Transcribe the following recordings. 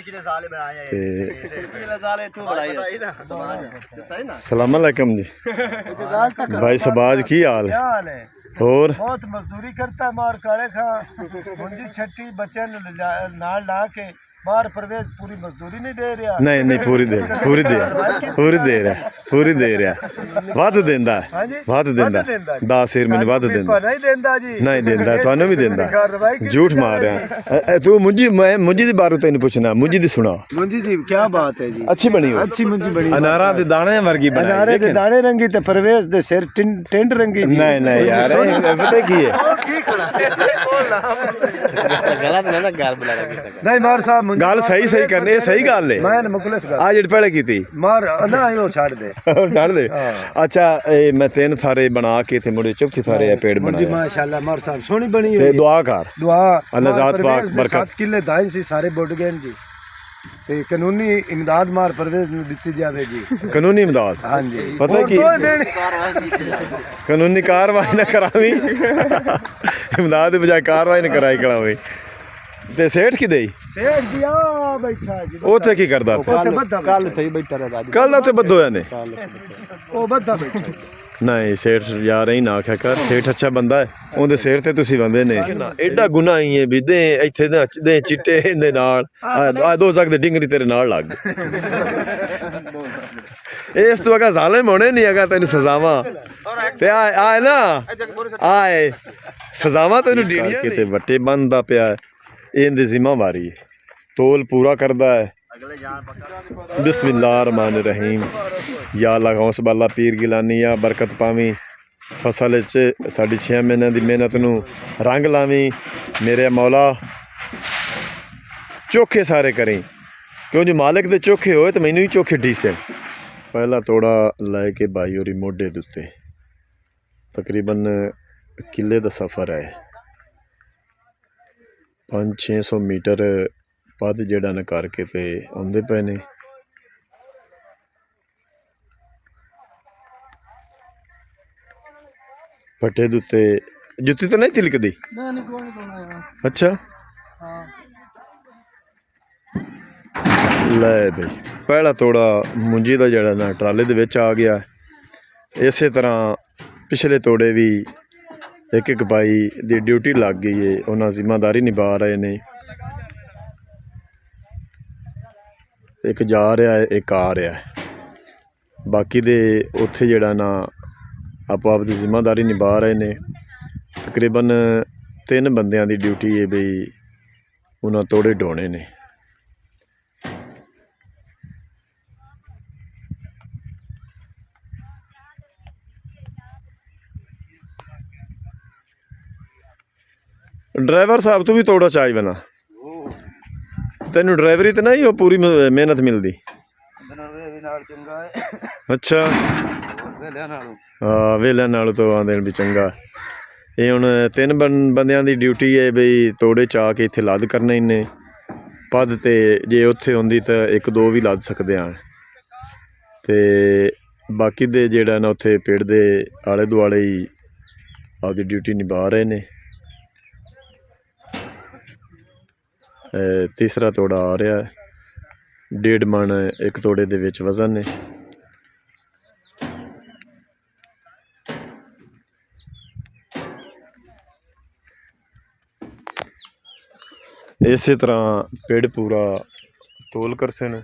पिछले साल बनाया ते पिछले साल तू बनाई ना सलाम अलैकुम जी भाई सबाज की हाल है और बहुत मजदूरी करता मार काले खा मुंजी छट्टी बच्चे नाल ला के बाहर परवेज पूरी मजदूरी नहीं दे रहा नहीं नहीं पूरी दे रहा पूरी दे रहा ਵੱਧ ਦਿੰਦਾ ਵੱਧ ਦਿੰਦਾ 10 ਸਿਰ ਮੈਨੂੰ ਵੱਧ ਦਿੰਦਾ नहीं देंदा जी ਨਹੀਂ ਦਿੰਦਾ ਤੁਹਾਨੂੰ ਵੀ ਦਿੰਦਾ ਝੂਠ ਮਾਰ ਰਿਹਾ ਤੂੰ ਮੁੰਜੀ ਦੀ ਬਾਰੇ ਤੈਨੂੰ ਪੁੱਛਣਾ ਮੁੰਜੀ ਦੀ ਸੁਣਾ मुंजी जी क्या बात है जी ਅੱਛੀ ਬਣੀ ਹੋਈ अच्छी मुंजी बड़ी ਅਨਾਰਾਂ ਦੇ ਦਾਣਿਆਂ ਵਰਗੀ ਬਣਾਈ अनारे दे दाने रंगी ते परवेज दे सिर टेंट रंगी जी ਨਹੀਂ ਨਹੀਂ ਯਾਰ ਇਹ ਪਤਾ ਕੀ ਹੈ गलत ना गाल बुला रहा नहीं मार साहब मुंजी ਗੱਲ ਸਹੀ ਕਰਨੀ ਇਹ ਸਹੀ ਗੱਲ ਹੈ मैं मुखलिस कर ਆ ਜਿਹੜੀ ਪਹਿਲੇ ਕੀਤੀ मार ना यो छाड़ दे ਛੱਡ ਦੇ ਅੱਛਾ ਇਹ ਮੈਂ ਤਿੰਨ ਥਾਰੇ ਬਣਾ ਕੇ ਤੇ ਮੁੜੇ ਚੌਥੀ ਥਾਰੇ ਪੇੜ मुंजी ਬਣਾਇਆ माशाल्लाह मार साहब सोनी बनी ਤੇ हुई ਦੁਆ ਕਰ दुआ अल्लाह ज़ात पाक बरकत 7 किले दाई सी सारे बुड गए जी ते कानूनी इमदाद मार परवेज ਨੂੰ ਦਿੱਤੀ ਜਾਵੇਗੀ ਕਾਨੂੰਨੀ ਇਮਦਾਦ हाँ जी पता की ਕਾਨੂੰਨੀ ਕਾਰਵਾਈ ਨਾ ਕਰਾਵੀਂ ਇਮਦਾਦ ਦੀ ਬਜਾਏ ਕਾਰਵਾਈ ਨਾ ਕਰਾਈ ਕਰਾਵੀਂ ਤੇ ਸੇਠ ਕੀ ਦੇਈ सेठ जी आ बैठा जी ਉੱਥੇ ਕੀ ਕਰਦਾ ਉੱਥੇ ਬੱਧਾ कल थे बैठा रहा ਕੱਲ ਉੱਥੇ ਬੱਦੋ ਹੋਇਆ ਨੇ ਉਹ ਬੱਧਾ ਬੈਠਾ ਨਹੀਂ ਸੇਠ ਯਾਰ ਹੀ ਨਾ ਆਖਿਆ ਕਰ ਸੇਠ ਅੱਛਾ ਬੰਦਾ ਹੈ ਉਹਦੇ ਸਿਰ ਤੇ ਤੁਸੀਂ ਬੰਦੇ ਨੇ ਐਡਾ ਗੁਨਾਹ ਹੀ ਹੈ ਵੀ ਦੇ ਇੱਥੇ ਦੇ ਚਿੱਟੇ ਦੇ ਨਾਲ ਆ ਦੋ ਜਗ ਦੇ ਡਿੰਗਰੀ ਤੇਰੇ ਨਾਲ ਲੱਗ ਇਸ ਤੋਂ ਅਗਾ ਜ਼ਾਲਿਮ ਹੋਣੇ ਨਹੀਂ ਅਗਾ ਤੈਨੂੰ ਸਜ਼ਾਵਾਂ ਤੇ ਆ ਨਾ ਆਏ ਸਜ਼ਾਵਾਂ ਤੈਨੂੰ ਡੀੜੀਆਂ ਕਿਤੇ ਵੱਟੇ ਬੰਦਾ ਪਿਆ ਇਹਦੀ ਜ਼ਿੰਮੇਵਾਰੀ ਹੈ ਤੋਲ ਪੂਰਾ ਕਰਦਾ ਹੈ बिस्मिल्लाहिर्रहमानिर्रहीम या अल्लाह गौस बाला पीर गिलानी या बरकत पावी फसल साड़ी 6 महीनों की मेहनत नूं रंग लावी मेरे मौला चोखे सारे करें क्यों जो मालिक दे चोखे होए तो मैनू ही चोखे डीसन पहला तोड़ा लैके भाई और मोढे दे उत्ते तकरीबन किले का सफ़र है 500-600 मीटर पद ਜਿਹੜਾ ਨਾ ਕਰਕੇ ਤੇ ਆਉਂਦੇ ਪਏ ਨੇ ਪੱਟੇ ਦੇ ਉੱਤੇ ਜੁੱਤੀ ਤਾਂ ਨਹੀਂ ਤਿਲਕਦੀ ਨਹੀਂ ਕੋਈ ਨਹੀਂ ਪਾਉਣਾ ਅੱਛਾ ਹਾਂ ਲੈ ਬਈ ਪਹਿਲਾ ਤੋੜਾ ਮੁੰਜੀ ਦਾ ਜਿਹੜਾ ਨਾ ਟਰਾਲੇ ਦੇ ਵਿੱਚ ਆ ਗਿਆ ਇਸੇ ਤਰ੍ਹਾਂ ਪਿਛਲੇ ਤੋੜੇ ਵੀ ਇੱਕ ਬਾਈ ਦੀ ਡਿਊਟੀ ਲੱਗ ਗਈ ਏ ਉਹਨਾਂ ਜ਼ਿੰਮੇਵਾਰੀ ਨਿਭਾ ਰਹੇ ਨੇ ਇੱਕ ਜਾ ਰਿਹਾ ਹੈ ਇੱਕ ਆ ਰਿਹਾ ਹੈ ਬਾਕੀ ਦੇ ਉੱਥੇ ਜਿਹੜਾ ਨਾ ਆਪੋ ਆਪ ਦੀ ਜ਼ਿੰਮੇਵਾਰੀ ਨਿਭਾ ਰਹੇ ਨੇ ਤਕਰੀਬਨ 3 ਬੰਦਿਆਂ ਦੀ ਡਿਊਟੀ ਹੈ ਬਈ ਉਹਨਾਂ ਤੋੜੇ ਢੋਣੇ ਨੇ ड्राइवर साहब तू भी तोड़ा चाय बना तेन ड्राइवरी तो नहीं हो पूरी मेहनत मिलती अच्छा हाँ वेलिया नालों तो आंदे भी चंगा ये हुण 3 बंदियां दी ड्यूटी है बई तोड़े चा के इत्थे लद करने ने पद ते जे उत्थे होंदी तो 1-2 भी लद सकदे आं ते बाकी दे जेड़ा ना उत्थे पेड़ दे आले दुआले ही आपदी ड्यूटी निभा रहे ने तीसरा तोड़ा आ रहा है 1.5 मन एक तोड़े दे विच वजन ने इस तरह पेड़ पूरा तोल कर सन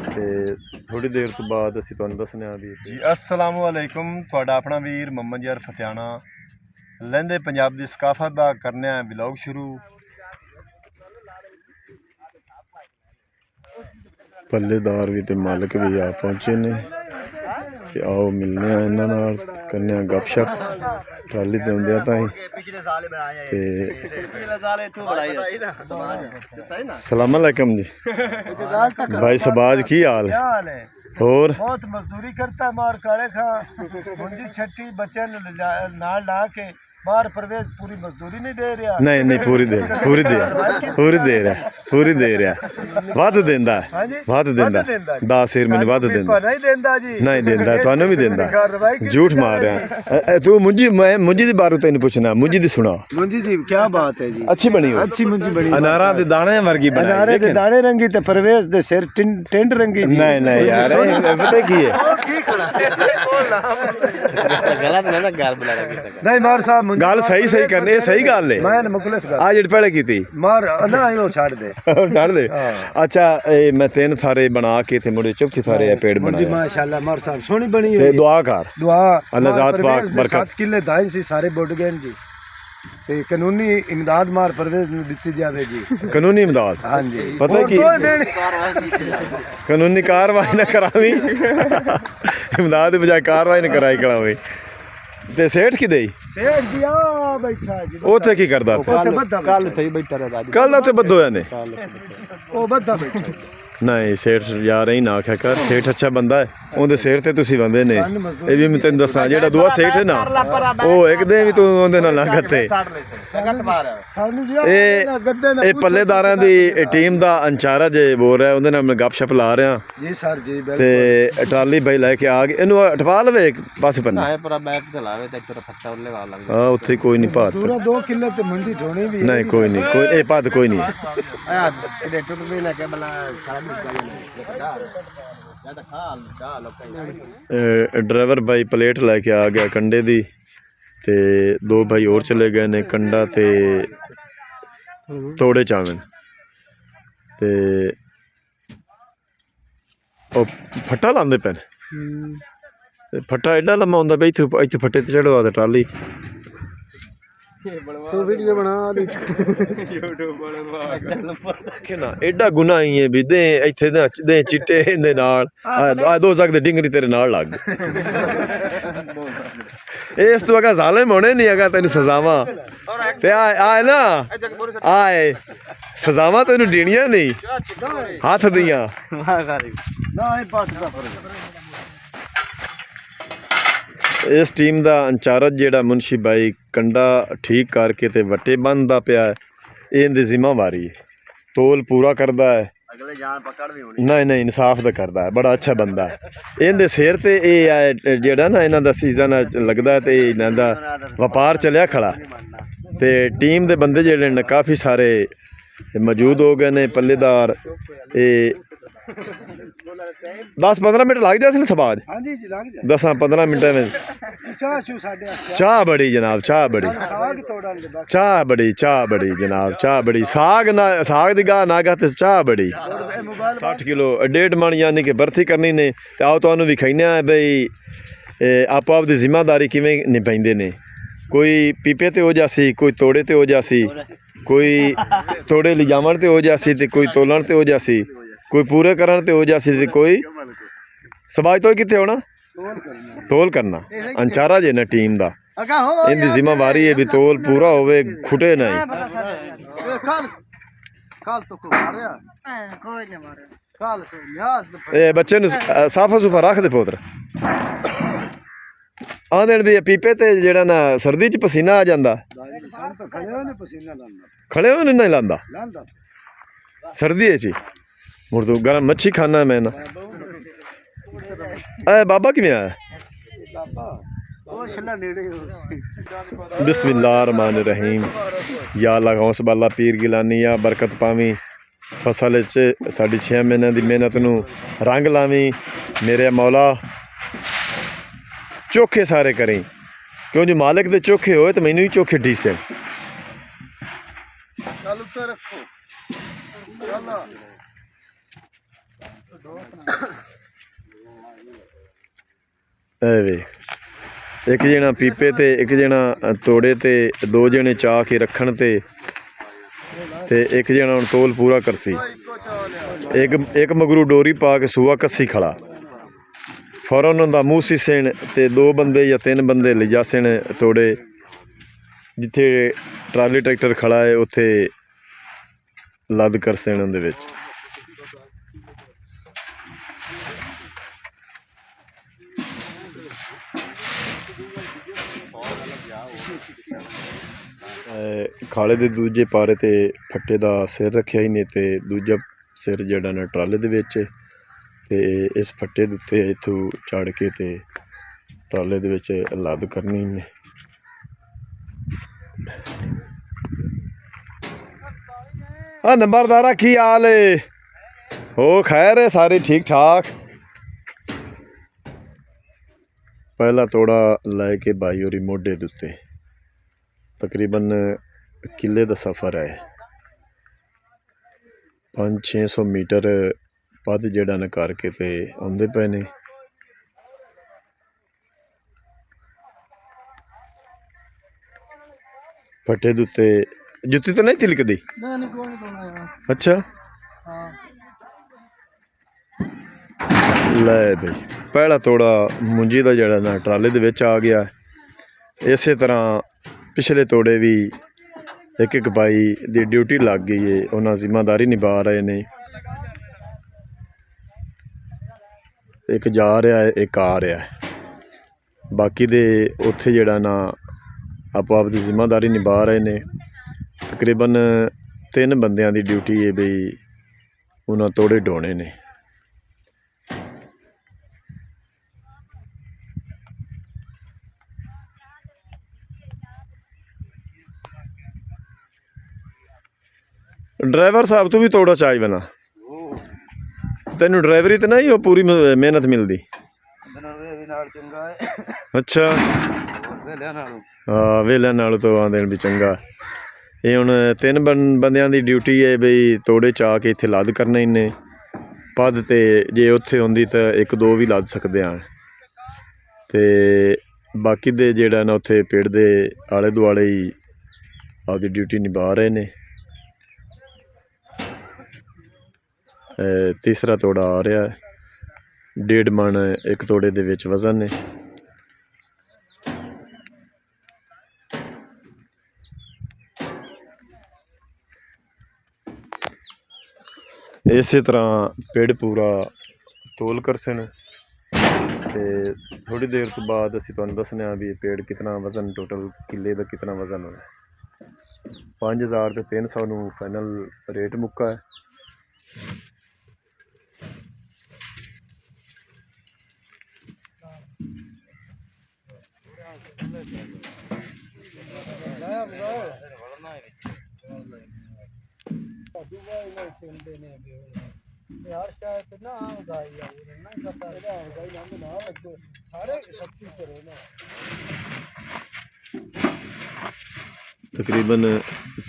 ते थोड़ी देर तो बाद असीं तुहानूं दस्सने आ भी जी अस्सलाम वालेकुम तुहाडा अपना वीर मोहम्मद यार फतियाना लहंदे पंजाब दी सकाफत दा करने आ व्लॉग शुरू पल्लेदार भी तो मालिक भी आ पहुँचे ने कि आओ मिलने इन्हां नाल करने गपशप ट्राली ते आउंदे ताईं पिछले साल बनाया ते पिछले साल तू बनाई ना सलाम अलैकुम जी भाई सबाज की हाल क्या हाल है और बहुत मजदूरी करता मार काले खा मुंजी छट्टी बच्चे नाल ला के बाहर परवेज पूरी मजदूरी नहीं दे रहा नहीं नहीं पूरी दे रहा ਵੱਧ ਦਿੰਦਾ ਵੱਧ ਦਿੰਦਾ 10 ਸਿਰ ਮੈਨੂੰ ਵੱਧ ਦਿੰਦਾ नहीं देंदा जी ਨਹੀਂ ਦਿੰਦਾ ਤੁਹਾਨੂੰ ਵੀ ਦਿੰਦਾ ਝੂਠ ਮਾਰ ਰਿਹਾ ਤੂੰ ਮੁੰਜੀ ਦੀ ਬਾਰੇ ਤੈਨੂੰ ਪੁੱਛਣਾ ਮੁੰਜੀ ਦੀ ਸੁਣਾ मुंजी जी क्या बात है जी ਅੱਛੀ ਬਣੀ ਹੋਈ अच्छी मुंजी बड़ी ਅਨਾਰਾਂ ਦੇ ਦਾਣੇ ਵਰਗੀ ਬਣਾਈ अनारे दे दाने रंगी ते परवेज दे सिर टेंट रंगी जी ਨਹੀਂ ਨਹੀਂ ਯਾਰ ਇਹ ਪਤਾ ਕੀ ਹੈ गलत ना ना गाल बुला रहा नहीं मार साहब मुंजी ਗੱਲ ਸਹੀ ਕਰਨੀ ਇਹ ਸਹੀ ਗੱਲ ਹੈ मैं मुखलिस कर ਆ ਜਿਹੜੀ ਪਹਿਲੇ ਕੀਤੀ मार ना यो छाड़ दे ਛੱਡ ਦੇ ਅੱਛਾ ਇਹ ਮੈਂ 3 ਥਾਰੇ ਬਣਾ ਕੇ ਤੇ ਮੁੜੇ ਚੌਥੀ ਥਾਰੇ ਇਹ ਪੇੜ मुंजी ਬਣਾਇਆ माशाल्लाह मार साहब सोहनी बनी ਤੇ हुई ਦੁਆ ਕਰ दुआ अल्लाह ज़ात पाक बरकत। 7 किले दाई सी सारे बुड गए जी ते कानूनी इमदाद मार परवेज ਨੂੰ ਦਿੱਤੀ ਜਾਵੇਗੀ ਕਾਨੂੰਨੀ ਇਮਦਾਦ ਹਾਂਜੀ ਪਤਾ ਕੀ ਕਾਨੂੰਨੀ ਕਾਰਵਾਈ ਨਾ ਕਰਾਵੀਂ ਇਮਦਾਦ ਦੀ ਬਜਾਏ ਕਾਰਵਾਈ ਨਾ ਕਰਾਈ ਕਰਾਵੀਂ ਤੇ ਸੇਠ ਕਿਦੇ ਸੇਠ ਜੀ ਆ ਬੈਠਾ ਜੀ ਉੱਥੇ ਕੀ ਕਰਦਾ ਉੱਥੇ ਬੱਦਾ ਕੱਲ ਤੇ ਬੈਠਾ ਰਿਹਾ ਕੱਲ ਦਾ ਉੱਥੇ ਬੱਦੋ ਹੋਇਆ ਨੇ ਉਹ ਬੱਦਾ ਬੈਠਾ ਨਹੀਂ ਸੇਠ ਯਾਰ ਹੀ ਨਾ ਆਖਿਆ ਕਰ ਸੇਠ ਅੱਛਾ ਬੰਦਾ ਹੈ ਉਹਦੇ ਸਿਰ ਤੇ ਤੁਸੀਂ ਬੰਦੇ ਨੇ ਇਹ ਵੀ ਮੈਂ ਤੈਨੂੰ ਦੱਸਾਂ ਜਿਹੜਾ ਦੂਆ ਸੇਠ ਹੈ ਨਾ ਉਹ ਇੱਕ ਦਿਨ ਵੀ ਤੂੰ ਉਹਦੇ ਨਾਲ ਨਾ ਗੱਤੇ ਸਾਨੂੰ ਜੀ ਇਹ ਪੱਲੇਦਾਰਾਂ ਦੀ ਟੀਮ ਦਾ ਅੰਚਾਰਾ ਜੇ ਬੋਲ ਰਿਹਾ ਉਹਦੇ ਨਾਲ ਮੈਂ ਗੱਪਸ਼ਪ ਲਾ ਰਿਹਾ ਜੀ ਸਰ ਜੀ ਤੇ ਟਰਾਲੀ ਬਾਈ ਲੈ ਕੇ ਆ ਗਏ ਇਹਨੂੰ ਅਟਵਾ ਲਵੇ ਇੱਕ ਪਾਸੇ ਪੰਨਾ ਆਏ ਪਰ ਬੈਕ ਚਲਾਵੇ ਤੇ ਤੇਰਾ ਫੱਟਾ ਉੱਲੇ ਵਾਲ ਲੱਗ ਹਾਂ ਉੱਥੇ ਕੋਈ ਨਹੀਂ ਭਾਤ ਪੂਰਾ 2 ਕਿੱਲੇ ਤੇ ਮੰਦੀ ਢੋਣੀ ਵੀ ਨਹੀਂ ਕੋਈ ਨਹੀਂ ਕੋਈ ਇਹ ਭਾਤ ਕੋਈ ਨਹੀਂ ਆ ਇਹਦੇ ਟੁੱਟ ਵੀ ਨਾ ਕੇ ਬਲਾ ਖਰਾਬ ਹੋ ਗਿਆ ਜਾਂ ਤਾਂ ਖਾ ਲੋਕਾਂ ਡਰਾਈਵਰ ਬਾਈ ਪਲੇਟ ਲੈ ਕੇ ਆ ਗਿਆ ਕੰਡੇ ਦੀ ਤੇ 2 ਭਾਈ ਹੋਰ ਚਲੇ ਗਏ ਨੇ ਕੰਡਾ ਤੇ ਤੋੜੇ ਚਾਵਣ ਤੇ ਉਹ ਫੱਟਾ ਲਾਉਂਦੇ ਪੈਣ ਤੇ ਫੱਟਾ ਐਡਾ ਲੰਮਾ ਹੁੰਦਾ ਬਈ ਇੱਥੇ ਫੱਟੇ ਤੇ ਚੜਵਾ ਦੇ ਟਰਾਲੀ ਤੂੰ ਵੀਡੀਓ ਬਣਾ ਲਈ ਨਾ ਐਡਾ ਗੁਨਾਹ ਹੀ ਹੈ ਵੀ ਦੇ ਇੱਥੇ ਦੇ ਚਿੱਟੇ ਦੇ ਨਾਲ ਆ ਦੋ ਜਗ ਦੇ ਡਿੰਗਰੀ ਤੇਰੇ ਨਾਲ ਲੱਗ ਇਸ ਤੋਂ ਅਗਾ ਜ਼ਾਲਿਮ ਹੋਣੇ ਨਹੀਂ ਹੈਗਾ ਤੈਨੂੰ ਸਜ਼ਾਵਾਂ ਤੇ ਆ ਨਾ ਆਏ ਸਜ਼ਾਵਾਂ ਤੈਨੂੰ ਦੇਣੀਆਂ ਨਹੀਂ ਹੱਥ ਦੀਆਂ ਨਾ ਇਹ ਪਾਸ ਦਾ ਇਸ ਟੀਮ ਦਾ ਇੰਚਾਰਜ ਜਿਹੜਾ ਮੁਨਸ਼ੀ ਬਾਈ ਕੰਡਾ ਠੀਕ ਕਰਕੇ ਤੇ ਵੱਟੇ ਬੰਨਦਾ ਪਿਆ ਇਹ ਇਹਦੀ ਜ਼ਿੰਮੇਵਾਰੀ ਹੈ ਤੋਲ ਪੂਰਾ ਕਰਦਾ ਹੈ ਅਗਲੇ ਜਾਨ ਪਕੜ ਵੀ ਹੋਣੀ ਨਹੀਂ ਨਹੀਂ ਇਨਸਾਫ ਦਾ ਕਰਦਾ ਹੈ ਬੜਾ ਅੱਛਾ ਬੰਦਾ ਹੈ ਇਹਦੇ ਸਿਰ ਤੇ ਇਹ ਜਿਹੜਾ ਨਾ ਇਹਨਾਂ ਦਾ ਸੀਜ਼ਨ ਲੱਗਦਾ ਤੇ ਇਹਨਾਂ ਦਾ ਵਪਾਰ ਚੱਲਿਆ ਖੜਾ ਤੇ ਟੀਮ ਦੇ ਬੰਦੇ ਜਿਹੜੇ ਨੇ ਕਾਫੀ ਸਾਰੇ ਮੌਜੂਦ ਹੋ ਗਏ ਨੇ ਪੱਲੇਦਾਰ ਇਹ 10-15 ਮਿੰਟ ਲੱਗ ਜਾਂਦੇ ਨੇ ਸਵਾਦ ਹਾਂਜੀ ਜੀ ਲੱਗ ਜਾ 10-15 ਮਿੰਟਾਂ ਵਿੱਚ ਚਾਹ ਸ਼ੂ ਸਾਡੇ ਵਾਸਤੇ ਚਾਹ ਬੜੀ ਜਨਾਬ ਚਾਹ ਬੜੀ ਸਾਗ ਤੋੜਨ ਦੇ ਬਾਅਦ ਚਾਹ ਬੜੀ ਜਨਾਬ ਚਾਹ ਬੜੀ ਸਾਗ ਦੀ ਗਾਹ ਨਾ ਗਾ ਤੇ ਚਾਹ ਬੜੀ 60 ਕਿਲੋ 1.5 ਮਣ ਯਾਨੀ ਕਿ ਬਰਥੀ ਕਰਨੀ ਨੇ ਤੇ ਆਓ ਤੁਹਾਨੂੰ ਵਿਖਾਈਆਂ ਬਈ ਆਪੋ ਆਪ ਦੀ ਜ਼ਿੰਮੇਵਾਰੀ ਕਿਵੇਂ ਨਿਭਾਉਂਦੇ ਨੇ ਕੋਈ ਪੀਪੇ ਤੇ ਹੋ ਜਾਸੀ ਕੋਈ ਤੋੜੇ ਤੇ ਹੋ ਜਾਸੀ ਕੋਈ ਤੋੜੇ ਲਿਜਾਵਣ ਤੇ ਹੋ ਜਾਸੀ ਤੇ ਕੋਈ ਤੋਲਣ ਤੇ ਹੋ ਜਾਸੀ ਕੋਈ ਪੂਰੇ ਕਰਨ ਤੇ ਹੋ ਜਾਸੀ ਤੇ ਕੋਈ ਸਬਾਜ ਤੋਂ ਕਿੱਥੇ ਹੋਣਾ ਤੋਲ ਕਰਨਾ ਅੰਚਾਰਾ ਜੇ ਨਾ ਟੀਮ ਦਾ ਇਹਦੀ ਜ਼ਿੰਮੇਵਾਰੀ ਹੈ ਵੀ ਤੋਲ ਪੂਰਾ ਹੋਵੇ ਖੁੱਟੇ ਨਹੀਂ ਕਾਲ ਤੋਂ ਕੋ ਮਾਰਿਆ ਕੋਈ ਨਹੀਂ ਮਾਰਿਆ ਕਾਲ ਸੇ ਲਿਆਸ ਇਹ ਬੱਚੇ ਨੂੰ ਸਾਫਾ ਸੁਫਾ ਰੱਖ ਦੇ ਪੁੱਤਰ ਆ ਦੇਣ ਵੀ ਪੀਪੇ ਤੇ ਜਿਹੜਾ ਨਾ ਸਰਦੀ ਚ ਪਸੀਨਾ ਆ ਜਾਂਦਾ ਖੜੇ ਹੋ ਨਹੀਂ ਲਾਂਦਾ ਸਰਦੀ ਚ ਮੁਰਦੂ ਗਰਮ ਮੱਛੀ ਖਾਣਾ ਮੈਂ ਨਾ ਐ ਬਾਬਾ ਕਿਵੇਂ ਆਇਆ ਬਿਸਮਿਲ੍ਲਾਹਿਰਰਹਿਮਾਨਿਰਰਹੀਮ या अल्लाह गौस बाला पीर गिलानी या बरकत पावी फसल च साड़ी 6 महीनों की मेहनत नूं रंग लावी मेरे मौला चोखे सारे करें क्यों जो मालिक दे चोखे होए तो मैनू भी चोखे ढीसे एक जना पीपे ते एक जना तोड़े ते 2 जने चाह के रखन ते एक जना हुण तोल पूरा करसी एक मगरू डोरी पा के सूआ कस्सी खड़ा फौरन उन्होंने मूँह सीसेन ते 2 बंदे या 3 बंदे ले जासन तोड़े जिथे ट्राली ट्रैक्टर खड़ा है उत्थे लद करसन उहदे विच ਖਾਲੇ ਦੇ ਦੂਜੇ ਪਾਰੇ ਤੇ ਫੱਟੇ ਦਾ ਸਿਰ ਰੱਖਿਆ ਹੀ ਨੇ ਤੇ ਦੂਜਾ ਸਿਰ ਜਿਹੜਾ ਨਾ ਟਰਾਲੇ ਦੇ ਵਿੱਚ ਤੇ ਇਸ ਫੱਟੇ ਦੇ ਉੱਤੇ ਇੱਥੋਂ ਚੜ੍ਹ ਕੇ ਤੇ ਟਰਾਲੇ ਦੇ ਵਿੱਚ ਲੱਦ ਕਰਨੀ ਨੇ। ਹਾਂ ਨੰਬਰਦਾਰਾ ਕੀ ਹਾਲ ਏ? ਹੋਰ ਖੈਰ ਹੈ? ਸਾਰੇ ਠੀਕ ਠਾਕ? ਪਹਿਲਾ ਤੋੜਾ ਲੈ ਕੇ ਬਾਈ ਹੋਰੀ ਮੋਢੇ ਦੇ ਉੱਤੇ ਤਕਰੀਬਨ ਕਿੱਲੇ ਦਾ ਸਫ਼ਰ ਹੈ। 500-600 ਮੀਟਰ ਪੱਧ ਜਿਹੜਾ ਨਾ ਕਰਕੇ ਤੇ ਆਉਂਦੇ ਪਏ ਨੇ। ਫੱਟੇ ਦੇ ਉੱਤੇ ਜੁੱਤੀ ਤਾਂ ਨਹੀਂ ਤਿਲਕਦੀ? ਅੱਛਾ ਲੈ ਬਈ ਪਹਿਲਾ ਤੋੜਾ ਮੁੰਜੀ ਦਾ ਜਿਹੜਾ ਨਾ ਟਰਾਲੇ ਦੇ ਵਿੱਚ ਆ ਗਿਆ। ਇਸੇ ਤਰ੍ਹਾਂ ਪਿਛਲੇ ਤੋੜੇ ਵੀ ਇੱਕ ਇੱਕ ਬਾਈ ਦੀ ਡਿਊਟੀ ਲੱਗ ਗਈ ਹੈ, ਉਹਨਾਂ ਜ਼ਿੰਮੇਵਾਰੀ ਨਿਭਾ ਰਹੇ ਨੇ। ਇੱਕ ਜਾ ਰਿਹਾ ਹੈ, ਇੱਕ ਆ ਰਿਹਾ ਹੈ, ਬਾਕੀ ਦੇ ਉੱਥੇ ਜਿਹੜਾ ਨਾ ਆਪੋ ਆਪ ਦੀ ਜ਼ਿੰਮੇਵਾਰੀ ਨਿਭਾ ਰਹੇ ਨੇ। ਤਕਰੀਬਨ 3 ਬੰਦਿਆਂ ਦੀ ਡਿਊਟੀ ਹੈ ਬਈ ਉਹਨਾਂ ਤੋੜੇ ਢੋਣੇ ਨੇ। ड्राइवर साहब तू भी तोड़ा चाय बना तेन ड्राइवरी तो नहीं हो पूरी मेहनत मिलती? अच्छा हाँ वेलिया नाल तो आंदे भी चंगा। ये हुण 3 बंदियां दी ड्यूटी है बई तोड़े चा के इत्थे लद करने इन्ने पद ते जे उत्थे होंदी तो 1-2 भी लद सकदे आं ते बाकी दे जेड़ा ना उत्थे पेड़ दे आले दुआले ही आपदी ड्यूटी निभा रहे ने। तीसरा तोड़ा आ रहा है, 1.5 मन एक तोड़े दे विच वजन है। इसी तरह पेड़ पूरा तोल कर सन ते थोड़ी देर तो बाद असीं तुहानूं दस्सने भी पेड़ कितना वजन टोटल किले का कितना वजन होना। 5000 ते 300 नूं फाइनल रेट मुक्का है। तकरीबन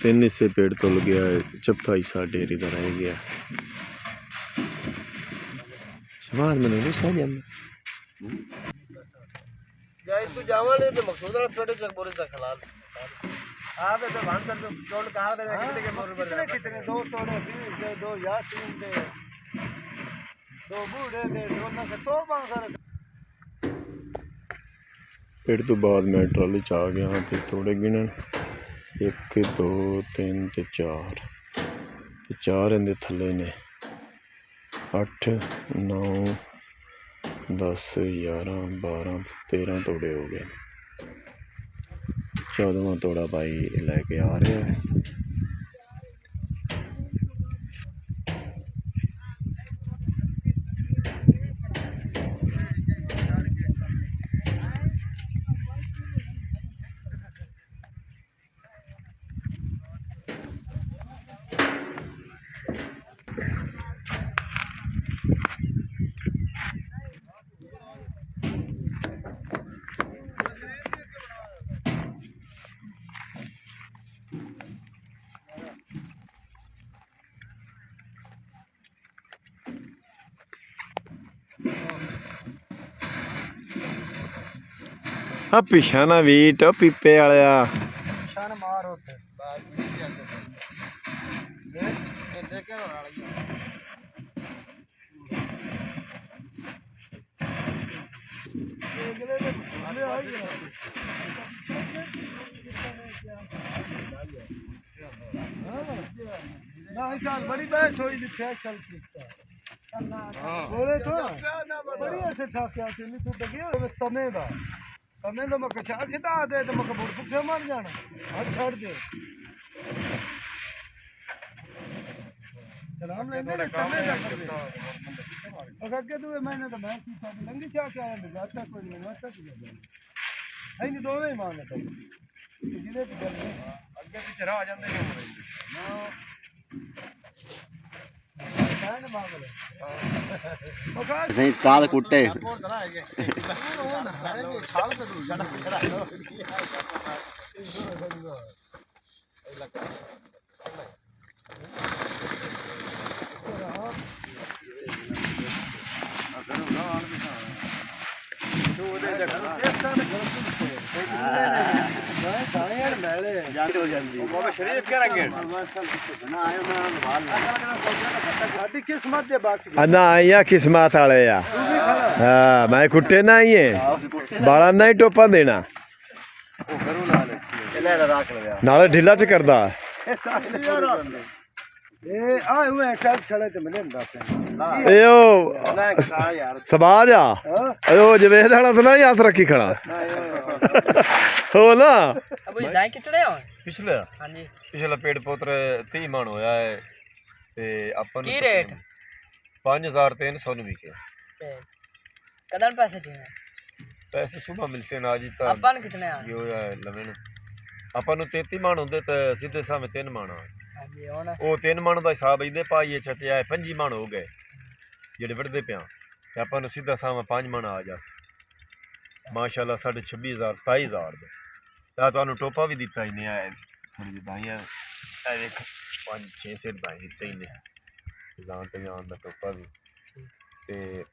3 हिस्से पेड़ तुल गया है, चौथा हिस्सा डेरी का रह गया। सवाल मैंने नहीं समझ तू जावाले तो मकसूद वाला पेड़ चक बोरे चक हलाल आप तो भान कर तो तोड़ काट दे कितने बोरे पर कितने 2 तोड़े 2 यासीन दे 2 बूढ़े दे दोनों के तो बांग पेड़ तो बाद मैं ट्राली च आ गया तो थोड़े गिनन 1 2 3 ते 4 ते 4 इहदे थल्ले ने 8 9 10 11 12 13 तोड़े हो गए। 14वां तोड़ा भाई लैके आ रहा है। हाँ पिछाना वीट पीपे वालिया मार होते बड़ी बहस हुई बोले तो बड़ी ऐसे ठाके आते नहीं तू डगे तमे दा तमे तो मैं कचा खिता दे तो मैं बुढ़ भुखे मर जाना हाथ छाड़ दे ਸਲਾਮ ਲੈਂਦੇ ਨੇ ਚੱਲੇ ਜਾ ਕਰਦੇ ਅੱਗੇ ਤੂੰ ਮੈਨੇ ਤਾਂ ਮੈਂ ਕੀ ਸਾਡੀ ਲੰਗੀ ਚਾਹ ਕੇ ਆਇਆ ਜਾਤਾ ਕੋਈ ਨਹੀਂ ਵਾਸਤਾ ਕੀ ਜਾਂਦਾ ਐ ਨਹੀਂ ਦੋਵੇਂ ਹੀ ਮਾਰਨੇ ਤਾਂ ਜਿਹਦੇ ਤੇ ਗੱਲ ਅੱਗੇ ਪਿੱਛੇ ਰਾਹ ਜਾਂਦੇ ਨੇ ਨਾ ਨਹੀਂ ਕਾਲ ਕੁੱਟੇ ਸਾਡੀ ਕਿਸਮਤ ਦੇ ਬਾਤ ਨਾ ਆਇਆ ਕਿਸਮਤ ਵਾਲੇ ਆ ਹਾਂ ਮੈਂ ਕੁੱਟੇ ਨਾ ਹੀ ਹੈ ਬਾਲਾ ਨਹੀਂ ਟੋਪਾ ਦੇਣਾ ਨਾਲੇ ਢਿੱਲਾ ਚ ਕਰਦਾ ਇਹ ਆ ਉਹ ਟੈਕਸ ਖੜੇ ਤੇ ਮਿਲੇ ਹੁੰਦਾ ਇਹ ਉਹ ਸਬਾਜ ਆ ਉਹ ਜਵੇਦ ਵਾਲਾ ਤਾਂ ਨਹੀਂ ਹੱਥ ਰੱਖੀ ਖੜਾ ਹੋ ਨਾ ਅਬੂ ਜੀ ਦਾਈ ਕਿਤਨੇ ਹੋ ਪਿਛਲੇ ਹਾਂਜੀ ਪਿਛਲਾ ਪੇੜ ਪੁੱਤਰ 30 ਮਣ ਹੋਇਆ ਹੈ ਤੇ ਆਪਾਂ ਨੂੰ ਕੀ ਰੇਟ 5300 ਨੂੰ ਵਿਕੇ ਤੇ ਕਦੋਂ ਪੈਸੇ ਠੀਕ ਪੈਸੇ ਸੁਬਾ ਮਿਲਸੇ ਨਾ ਜੀ ਤਾਂ ਆਪਾਂ ਨੂੰ ਕਿਤਨੇ ਆ ਇਹ ਹੋਇਆ ਲਵੇਂ ਨੂੰ ਆਪਾਂ ਨੂੰ 33 ਮਣ ਹੁੰਦੇ ਤਾਂ ਸਿੱਧੇ ਸਾਹਮਣੇ 3 ਮਣ ਆ ਹਾਂਜੀ ਹੁਣ ਉਹ 3 ਮਣ ਦਾ ਹਿਸਾਬ ਇਹਦੇ ਪਾਈਏ ਛੱਤੇ ਆਏ 5 ਮਣ ਹੋ ਗਏ ਜਿਹੜੇ ਵੱਢਦੇ ਪਿਆ ਤੇ ਆਪਾਂ ਨੂੰ ਸਿੱਧਾ ਸਾਹਮਣੇ 5 ਮਣ ਆ ਜਾਸ ਮਾਸ਼ਾਅੱਲਾ 26000 27000 ਦੇ ਤਾਂ ਤੁਹਾਨੂੰ ਟੋਪਾ ਵੀ ਦਿੱਤਾ ਹੀ ਨਹੀਂ ਆਇਆ ਥੋੜੀ ਜਿਹੀ ਦਾਈਆਂ ਇਹ ਦੇਖ 5-6 ਸਿਰ ਦਾਈ ਦਿੱਤੇ ਹੀ ਨੇ ਜਾਨ ਤੇ ਜਾਨ ਦਾ ਟੋਪਾ ਵੀ ਤੇ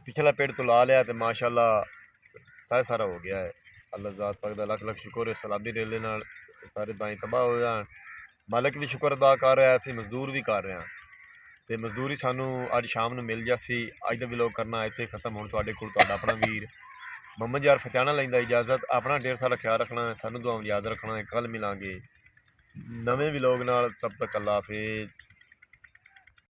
ਪਿਛਲਾ ਪੇੜ ਤੋਂ ਲਾ ਲਿਆ ਤੇ ਮਾਸ਼ਾਅੱਲਾ ਸਾਰਾ ਹੋ ਗਿਆ ਹੈ ਅੱਲਾਹ ਜ਼ਾਤ ਪਾਕ ਦਾ ਲੱਖ ਲੱਖ ਸ਼ੁਕਰ ਹੈ ਸਲਾਮੀ ਰੇਲੇ ਨਾਲ ਸਾਰੇ ਦਾਈ ਤਬਾਹ ਹੋ ਜਾਣ ਮਾਲਕ ਵੀ ਸ਼ੁਕਰ ਅਦਾ ਕਰ ਰਿਹਾ ਅਸੀਂ ਮਜ਼ਦੂਰ ਵੀ ਕਰ ਰਹੇ ਹਾਂ ਤੇ ਮਜ਼ਦੂਰੀ ਸਾਨੂੰ ਅੱਜ ਸ਼ਾਮ ਨੂੰ ਮਿਲ ਜਾਸੀ ਅੱਜ ਦਾ ਵਲੋਗ ਕਰਨਾ ਇੱਥੇ ਖਤਮ ਹੋਣ ਤੁਹਾਡੇ ਕੋਲ ਤੁਹਾਡਾ ਆਪਣਾ ਵੀਰ ਮੁਹੰਮਦ ਯਾਰ ਫਤਿਆਣਾ ਲੈਂਦਾ ਇਜਾਜ਼ਤ ਆਪਣਾ ਢੇਰ ਸਾਰਾ ਖਿਆਲ ਰੱਖਣਾ ਹੈ ਸਾਨੂੰ ਦੁਆਵਾਂ ਯਾਦ ਰੱਖਣਾ ਹੈ ਕੱਲ ਮਿਲਾਂਗੇ ਨਵੇਂ ਵਲੋਗ ਨਾਲ ਤਬ ਤੱਕ ਅੱਲਾ ਹਾਫਿਜ਼